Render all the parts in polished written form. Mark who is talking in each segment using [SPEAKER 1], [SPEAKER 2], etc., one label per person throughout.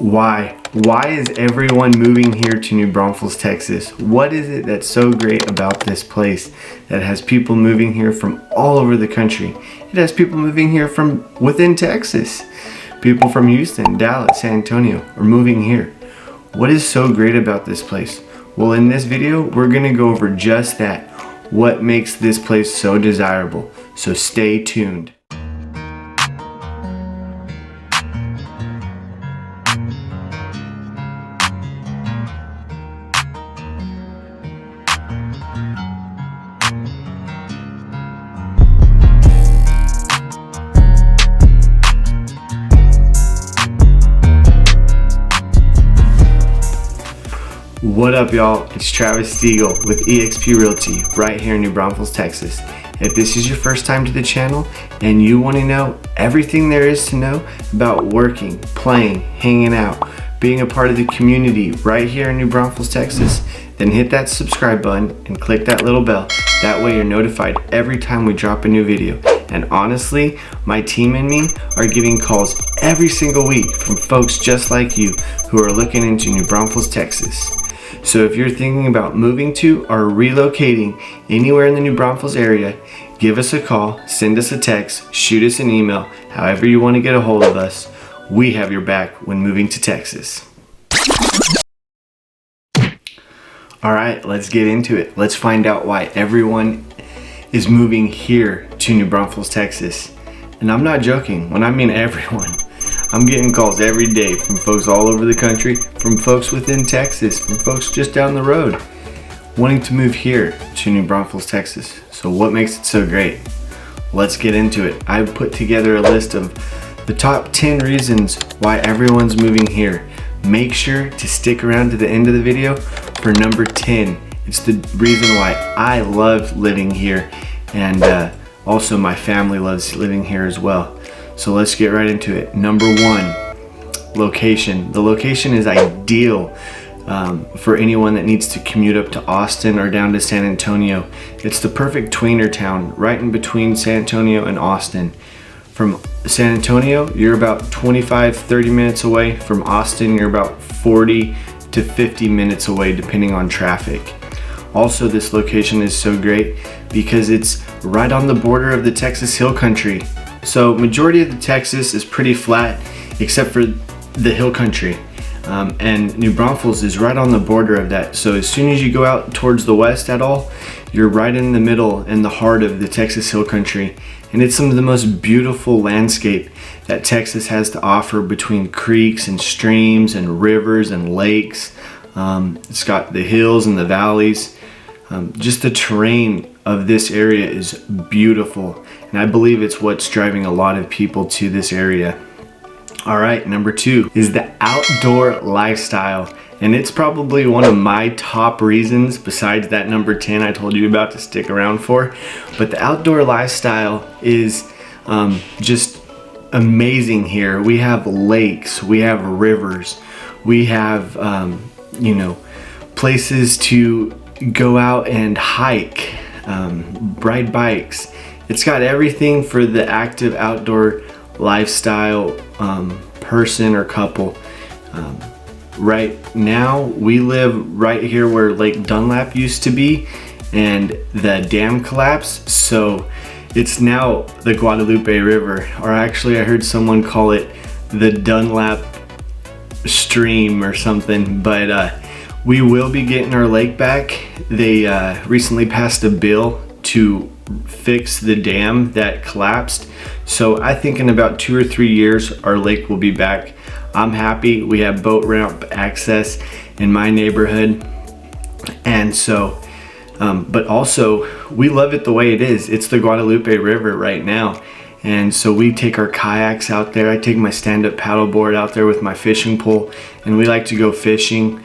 [SPEAKER 1] Why? Why is everyone moving here to New Braunfels, Texas? What is it that's so great about this place that has people moving here from all over the country? It has people moving here from within Texas. People from Houston, Dallas, San Antonio are moving here. What is so great about this place? Well, in this video, we're gonna go over just that. What makes this place so desirable? So stay tuned. What up, y'all? It's Travis Stegall with eXp Realty right here in New Braunfels, Texas. If this is your first time to the channel and you want to know everything there is to know about working, playing, hanging out, being a part of the community right here in New Braunfels, Texas, then hit that subscribe button and click that little bell. That way you're notified every time we drop a new video. And honestly, my team and me are getting calls every single week from folks just like you who are looking into New Braunfels, Texas. So if you're thinking about moving to or relocating anywhere in the New Braunfels area, give us a call, send us a text, shoot us an email, however you want to get a hold of us. We have your back when moving to Texas. All right, let's get into it. Let's find out why everyone is moving here to New Braunfels, Texas. And I'm not joking when I mean everyone. I'm getting calls every day from folks all over the country, from folks within Texas, from folks just down the road, wanting to move here to New Braunfels, Texas. So what makes it so great? Let's get into it. I put together a list of the top 10 reasons why everyone's moving here. Make sure to stick around to the end of the video for number 10. It's the reason why I love living here, and also my family loves living here as well. So let's get right into it. Number 1, location. The location is ideal for anyone that needs to commute up to Austin or down to San Antonio. It's the perfect tweener town, right in between San Antonio and Austin. From San Antonio, you're about 25-30 minutes away. From Austin, you're about 40 to 50 minutes away, depending on traffic. Also, this location is so great because it's right on the border of the Texas Hill Country. So majority of the Texas is pretty flat except for the Hill Country, and New Braunfels is right on the border of that. So as soon as you go out towards the west at all, you're right in the middle and the heart of the Texas Hill Country, and it's some of the most beautiful landscape that Texas has to offer between creeks and streams and rivers and lakes. It's got the hills and the valleys. Just the terrain of this area is beautiful, and I believe it's what's driving a lot of people to this area. All right, number 2 is the outdoor lifestyle, and it's probably one of my top reasons besides that number 10 I told you about to stick around for. But the outdoor lifestyle is just amazing here. We have lakes, we have rivers, we have places to go out and hike, ride bikes. It's got everything for the active outdoor lifestyle person or couple. Right now we live right here where Lake Dunlap used to be, and the dam collapsed, so it's now the Guadalupe River, or actually I heard someone call it the Dunlap Stream or something. But we will be getting our lake back. They recently passed a bill to fix the dam that collapsed. So I think in about 2 or 3 years, our lake will be back. I'm happy. We have boat ramp access in my neighborhood. And so, but also we love it the way it is. It's the Guadalupe River right now. And so we take our kayaks out there. I take my stand-up paddleboard out there with my fishing pole, and we like to go fishing.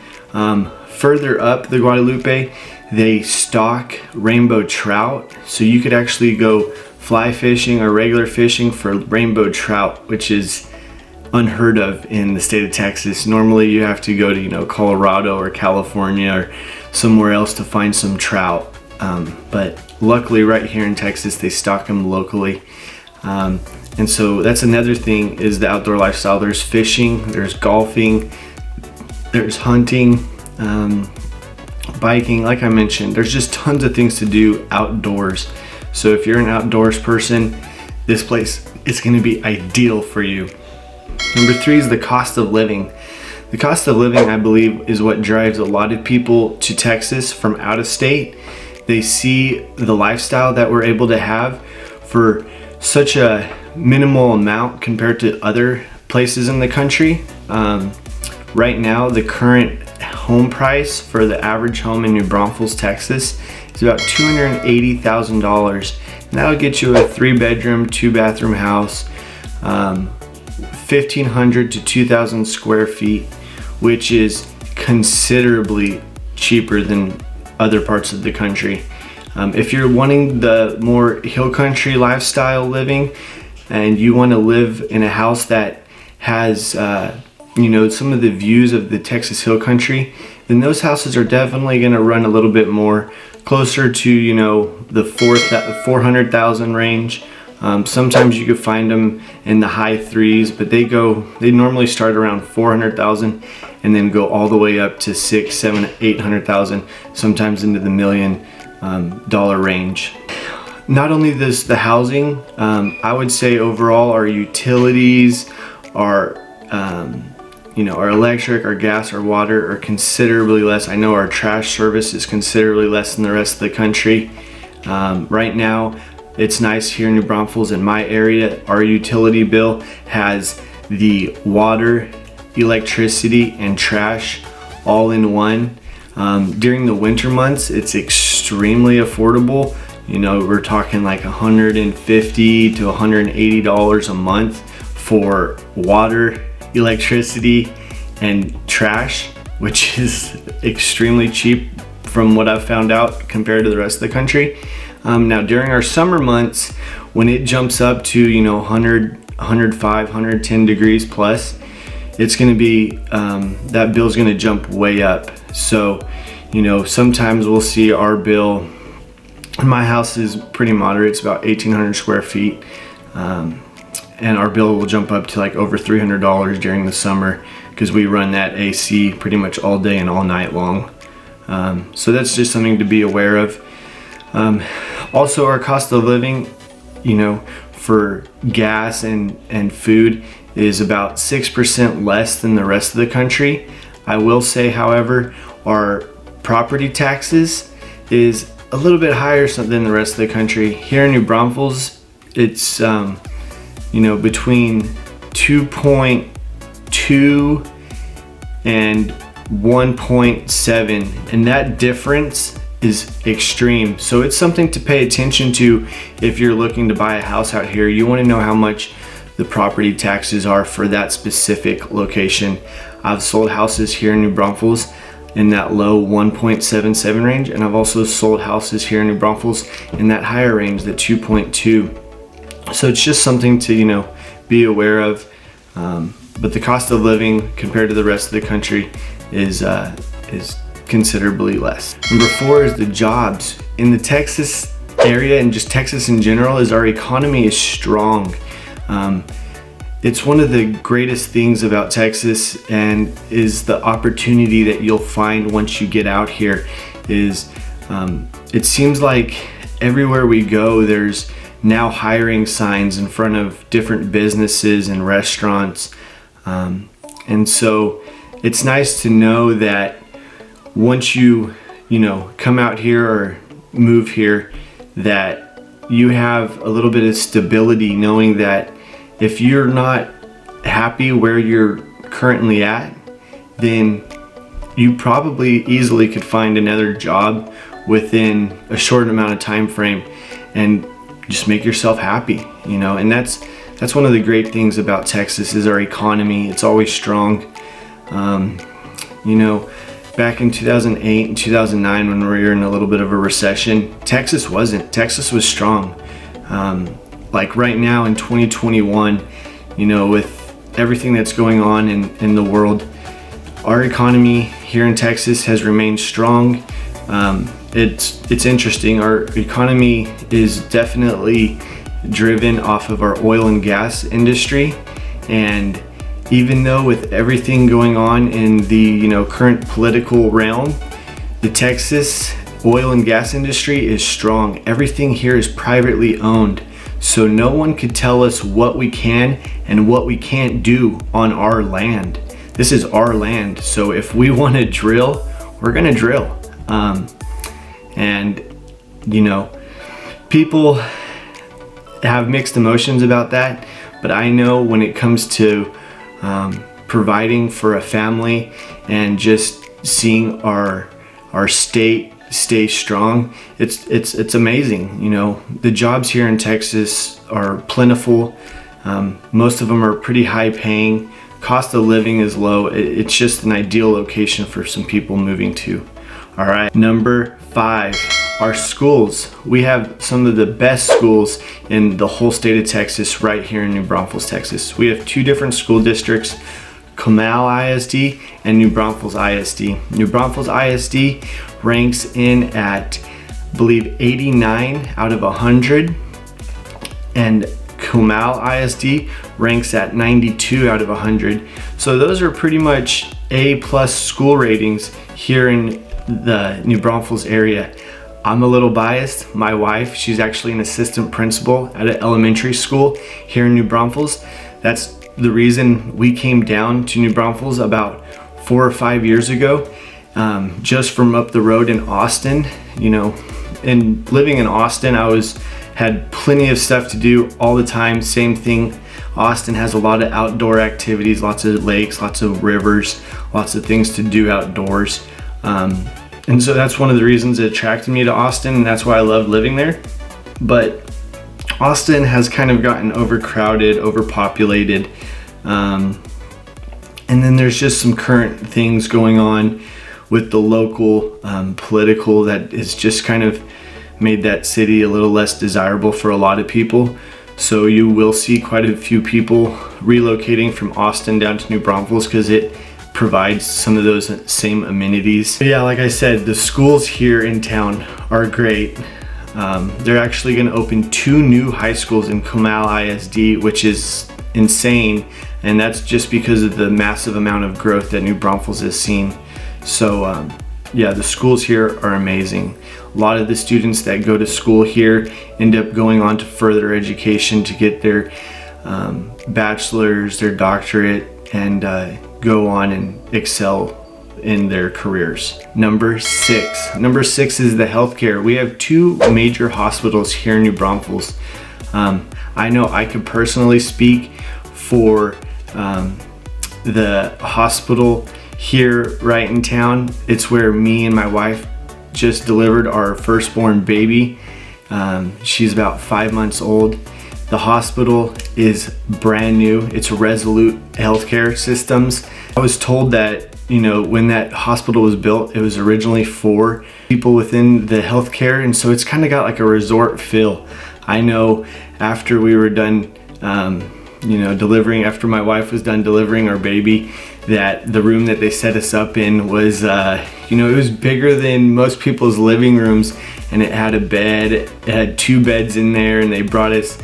[SPEAKER 1] Further up the Guadalupe, they stock rainbow trout, so you could actually go fly fishing or regular fishing for rainbow trout, which is unheard of in the state of Texas. Normally you have to go to Colorado or California or somewhere else to find some trout, but luckily right here in Texas they stock them locally. And so that's another thing, is the outdoor lifestyle. There's fishing, there's golfing, there's hunting, biking. Like I mentioned, there's just tons of things to do outdoors. So if you're an outdoors person, this place is going to be ideal for you. Number 3 is the cost of living. The cost of living, I believe, is what drives a lot of people to Texas from out of state. They see the lifestyle that we're able to have for such a minimal amount compared to other places in the country. Right now, the current home price for the average home in New Braunfels, Texas is about $280,000. And that'll get you a 3-bedroom, 2-bathroom house, 1,500 to 2,000 square feet, which is considerably cheaper than other parts of the country. If you're wanting the more hill country lifestyle living, and you want to live in a house that has some of the views of the Texas hill country, then those houses are definitely going to run a little bit more closer to the 400,000 range. Sometimes you could find them in the high 3s, but they normally start around 400,000 and then go all the way up to 600, 700, 800,000, sometimes into the $1 million range. Not only the housing, I would say overall our utilities, our electric, our gas, our water are considerably less. I know our trash service is considerably less than the rest of the country. Right now, it's nice here in New Braunfels. In my area, our utility bill has the water, electricity, and trash all in one. During the winter months, it's extremely affordable. We're talking like $150 to $180 a month for water, electricity, and trash, which is extremely cheap from what I've found out compared to the rest of the country. Now during our summer months, when it jumps up to 100, 105, 110 degrees plus, it's going to be that bill's going to jump way up. So sometimes we'll see our bill. My house is pretty moderate, it's about 1,800 square feet, and our bill will jump up to like over $300 during the summer because we run that AC pretty much all day and all night long. So that's just something to be aware of. Also, our cost of living, for gas and food is about 6% less than the rest of the country. I will say, however, our property taxes is a little bit higher than the rest of the country. Here in New Braunfels, it's between 2.2 and 1.7, and that difference is extreme. So it's something to pay attention to if you're looking to buy a house out here. You want to know how much the property taxes are for that specific location. I've sold houses here in New Braunfels in that low 1.77 range, and I've also sold houses here in New Braunfels in that higher range, the 2.2. So it's just something to be aware of. But the cost of living compared to the rest of the country is considerably less. Number 4 is the jobs. In the Texas area and just Texas in general, is our economy is strong. It's one of the greatest things about Texas, and is the opportunity that you'll find once you get out here is it seems like everywhere we go there's now hiring signs in front of different businesses and restaurants, and so it's nice to know that once you come out here or move here, that you have a little bit of stability, knowing that if you're not happy where you're currently at, then you probably easily could find another job within a short amount of time frame and just make yourself happy, and that's one of the great things about Texas is our economy. It's always strong. Back in 2008 and 2009 when we were in a little bit of a recession, Texas wasn't. Texas was strong. Like right now in 2021, with everything that's going on in the world, our economy here in Texas has remained strong. It's interesting. Our economy is definitely driven off of our oil and gas industry. And even though with everything going on in the current political realm, the Texas oil and gas industry is strong. Everything here is privately owned, so no one could tell us what we can and what we can't do on our land. This is our land, so if we want to drill, we're gonna drill. And people have mixed emotions about that, but I know when it comes to providing for a family and just seeing our state stay strong, it's amazing. The jobs here in Texas are plentiful. Most of them are pretty high paying. Cost of living is low. It's just an ideal location for some people moving to. All right, number 5, our schools. We have some of the best schools in the whole state of Texas right here in New Braunfels, Texas. We have 2 different school districts, Comal ISD and New Braunfels ISD. New Braunfels ISD ranks in at, I believe, 89 out of 100, and Comal ISD ranks at 92 out of 100. So those are pretty much A+ school ratings here in the New Braunfels area. I'm a little biased. My wife, she's actually an assistant principal at an elementary school here in New Braunfels. That's the reason we came down to New Braunfels about 4 or 5 years ago, just from up the road in Austin. And living in Austin, had plenty of stuff to do all the time. Same thing, Austin has a lot of outdoor activities, lots of lakes, lots of rivers, lots of things to do outdoors. And so that's one of the reasons it attracted me to Austin, and that's why I love living there. But Austin has kind of gotten overcrowded, overpopulated, and then there's just some current things going on with the local political that is just kind of made that city a little less desirable for a lot of people. So you will see quite a few people relocating from Austin down to New Braunfels because it provides some of those same amenities. But yeah, like I said, the schools here in town are great. They're actually going to open 2 new high schools in Comal ISD, which is insane, and that's just because of the massive amount of growth that New Braunfels has seen. So yeah, the schools here are amazing. A lot of the students that go to school here end up going on to further education to get their bachelor's, their doctorate, and go on and excel in their careers. Number 6 is the healthcare. We have 2 major hospitals here in New Braunfels. I know I could personally speak for the hospital here right in town. It's where me and my wife just delivered our firstborn baby. She's about 5 months old. The hospital is brand new. It's Resolute Healthcare Systems. I was told that, when that hospital was built, it was originally for people within the healthcare, and so it's kind of got like a resort feel. I know after we were done, delivering, after my wife was done delivering our baby, that the room that they set us up in was, it was bigger than most people's living rooms, and it had a bed. It had 2 beds in there, and they brought us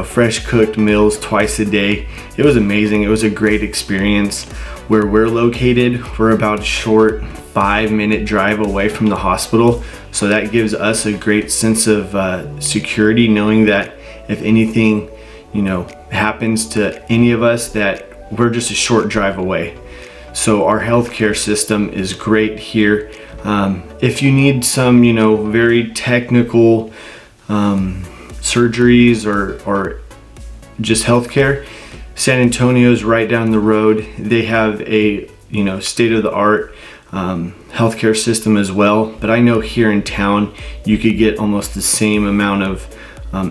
[SPEAKER 1] fresh cooked meals twice a day. It was amazing. It was a great experience. Where we're located, we're about a short 5-minute drive away from the hospital, so that gives us a great sense of security, knowing that if anything happens to any of us, that we're just a short drive away. So our healthcare system is great here. If you need some very technical surgeries or just healthcare, San Antonio's right down the road. They have a state-of-the-art healthcare system as well, but I know here in town you could get almost the same amount of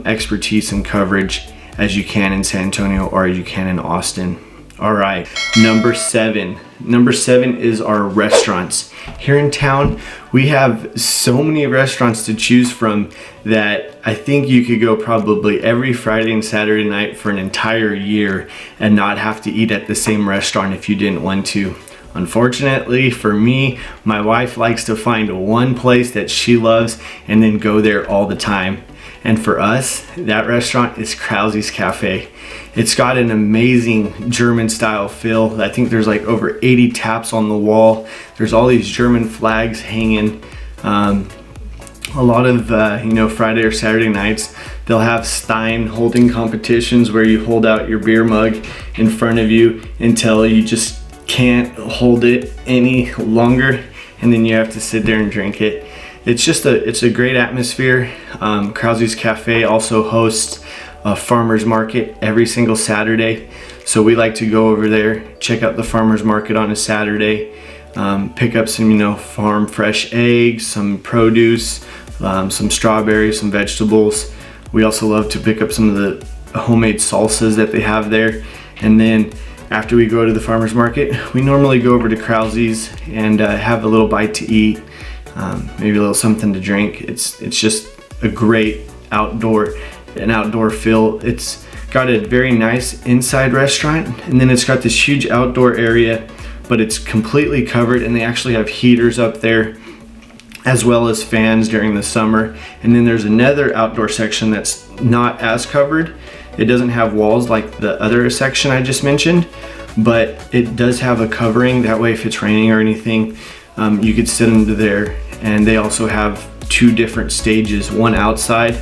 [SPEAKER 1] expertise and coverage as you can in San Antonio or as you can in Austin. All right, number 7 is our restaurants. Here in town, we have so many restaurants to choose from that I think you could go probably every Friday and Saturday night for an entire year and not have to eat at the same restaurant if you didn't want to. Unfortunately for me, my wife likes to find one place that she loves and then go there all the time. And for us, that restaurant is Krause's Cafe. It's got an amazing German style feel. I think there's like over 80 taps on the wall. There's all these German flags hanging. A lot of, Friday or Saturday nights, they'll have Stein holding competitions where you hold out your beer mug in front of you until you just can't hold it any longer, and then you have to sit there and drink it. It's a great atmosphere. Krause's Cafe also hosts a farmer's market every single Saturday. So we like to go over there, check out the farmer's market on a Saturday, pick up some, farm fresh eggs, some produce, some strawberries, some vegetables. We also love to pick up some of the homemade salsas that they have there. And then after we go to the farmer's market, we normally go over to Krause's and have a little bite to eat. Maybe a little something to drink. It's just a great outdoor feel. It's got a very nice inside restaurant, and then it's got this huge outdoor area, but it's completely covered, and they actually have heaters up there as well as fans during the summer. And then there's another outdoor section that's not as covered. It doesn't have walls like the other section I just mentioned, but it does have a covering. That way if it's raining or anything, you could sit under there. And they also have two different stages, one outside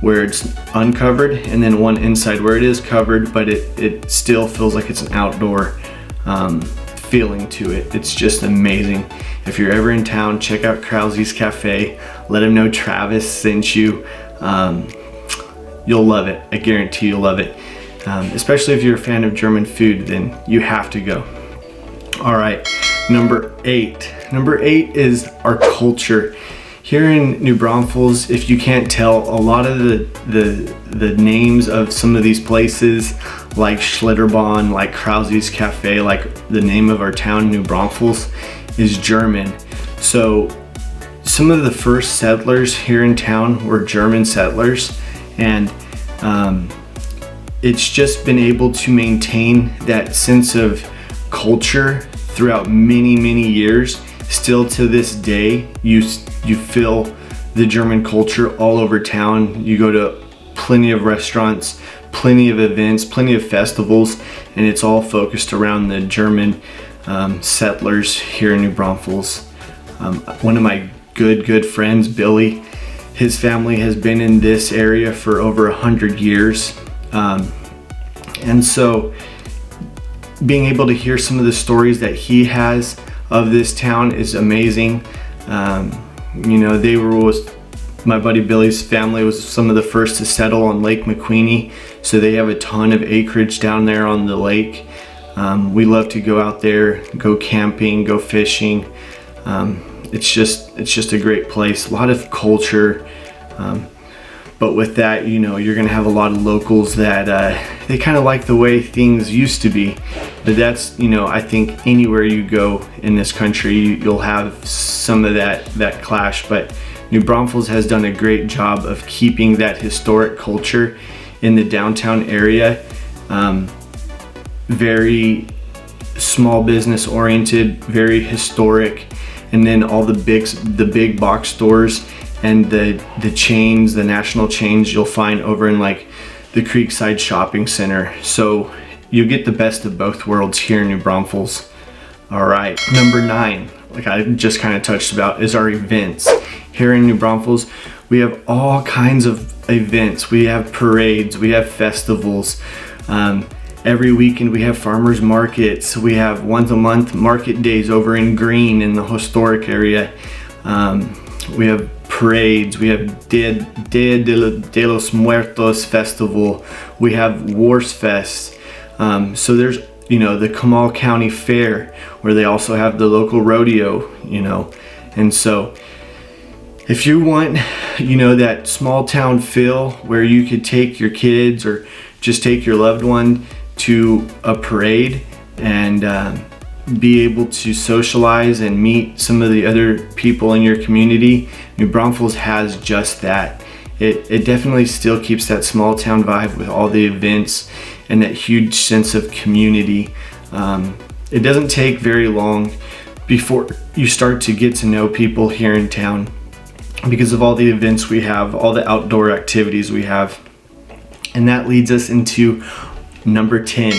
[SPEAKER 1] where it's uncovered, and then one inside where it is covered, but it still feels like it's an outdoor feeling to it. It's just amazing. If you're ever in town, check out Krause's Cafe. Let them know Travis sent you. You'll love it. I guarantee you'll love it. Especially if you're a fan of German food, then you have to go. All right, number 8. Number 8 is our culture. Here in New Braunfels, if you can't tell, a lot of the names of some of these places, like Schlitterbahn, like Krause's Cafe, like the name of our town, New Braunfels, is German. So some of the first settlers here in town were German settlers, and it's just been able to maintain that sense of culture throughout many years. Still to this day, you feel the German culture all over town. You go to plenty of restaurants, plenty of events, plenty of festivals, and it's all focused around the German settlers here in New Braunfels. One of my good friends, Billy, his family has been in this area for over 100 years. And so being able to hear some of the stories that he has of this town is amazing. My buddy Billy's family was some of the first to settle on Lake McQueenie, so they have a ton of acreage down there on the lake. We love to go out there, go camping, go fishing. It's just a great place, a lot of culture. But with that, you're gonna have a lot of locals that they kind of like the way things used to be. But that's, I think anywhere you go in this country, you'll have some of that clash. But New Braunfels has done a great job of keeping that historic culture in the downtown area. Very small business oriented, very historic, and then all the big box stores and the chains, the national chains you'll find over in like the Creekside Shopping Center. So you get the best of both worlds here in New Braunfels. All right, number 9, like I just kind of touched about, is our events. Here in New Braunfels, we have all kinds of events. We have parades, we have festivals. Every weekend we have farmers markets. We have once a month market days over in Green in the historic area. We have parades. We have Dia de los Muertos festival. We have Warsfest. So there's, the Comal County Fair, where they also have the local rodeo, and so if you want, that small town feel where you could take your kids or just take your loved one to a parade and be able to socialize and meet some of the other people in your community, New Braunfels has just that. It definitely still keeps that small town vibe with all the events and that huge sense of community. It doesn't take very long before you start to get to know people here in town. because of all the events we have, all the outdoor activities we have. And that leads us into number 10.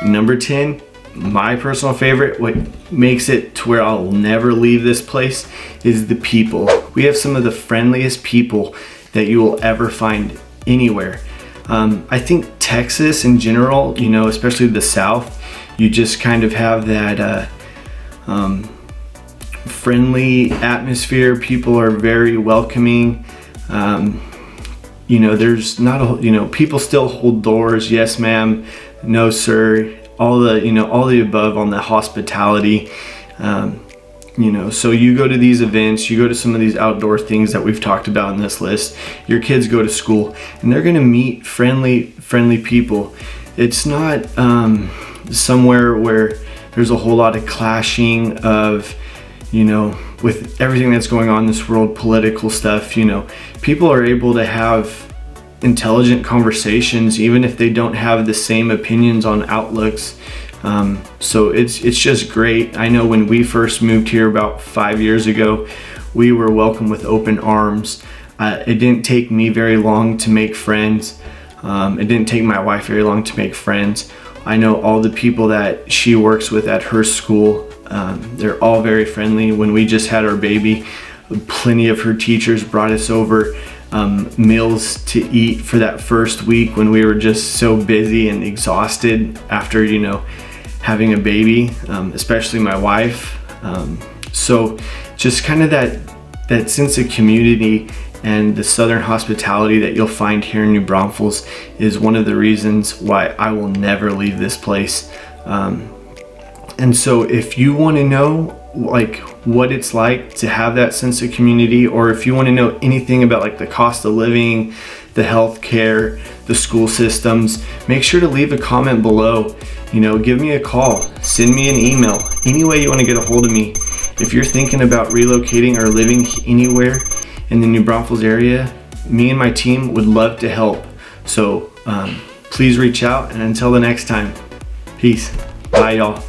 [SPEAKER 1] Number 10, my personal favorite, what makes it to where I'll never leave this place, is the people. We have some of the friendliest people that you will ever find anywhere. I think Texas in general, you know, especially the South, you just kind of have that friendly atmosphere. People are very welcoming. You know, there's not a, you know, people still hold doors. Yes, ma'am. No, sir. All the, you know, all the above on the hospitality. You know, so you go to these events, you go to some of these outdoor things that we've talked about in this list. Your kids go to school and they're going to meet friendly people. It's not somewhere where there's a whole lot of clashing of, you know, with everything that's going on in this world, political stuff. You know, people are able to have intelligent conversations even if they don't have the same opinions on outlooks. So it's just great. I know when we first moved here about 5 years ago, we were welcomed with open arms. It didn't take me very long to make friends. It didn't take my wife very long to make friends. I know all the people that she works with at her school. They're all very friendly. When we just had our baby, plenty of her teachers brought us over meals to eat for that first week when we were just so busy and exhausted after, you know, having a baby, especially my wife. So just kind of that sense of community and the Southern hospitality that you'll find here in New Braunfels is one of the reasons why I will never leave this place. And so if you want to know like what it's like to have that sense of community, or if you want to know anything about like the cost of living, the healthcare, the school systems, make sure to leave a comment below. You know, give me a call, send me an email, any way you want to get a hold of me. If you're thinking about relocating or living anywhere in the New Braunfels area, me and my team would love to help. So please reach out, and until the next time, peace. Bye, y'all.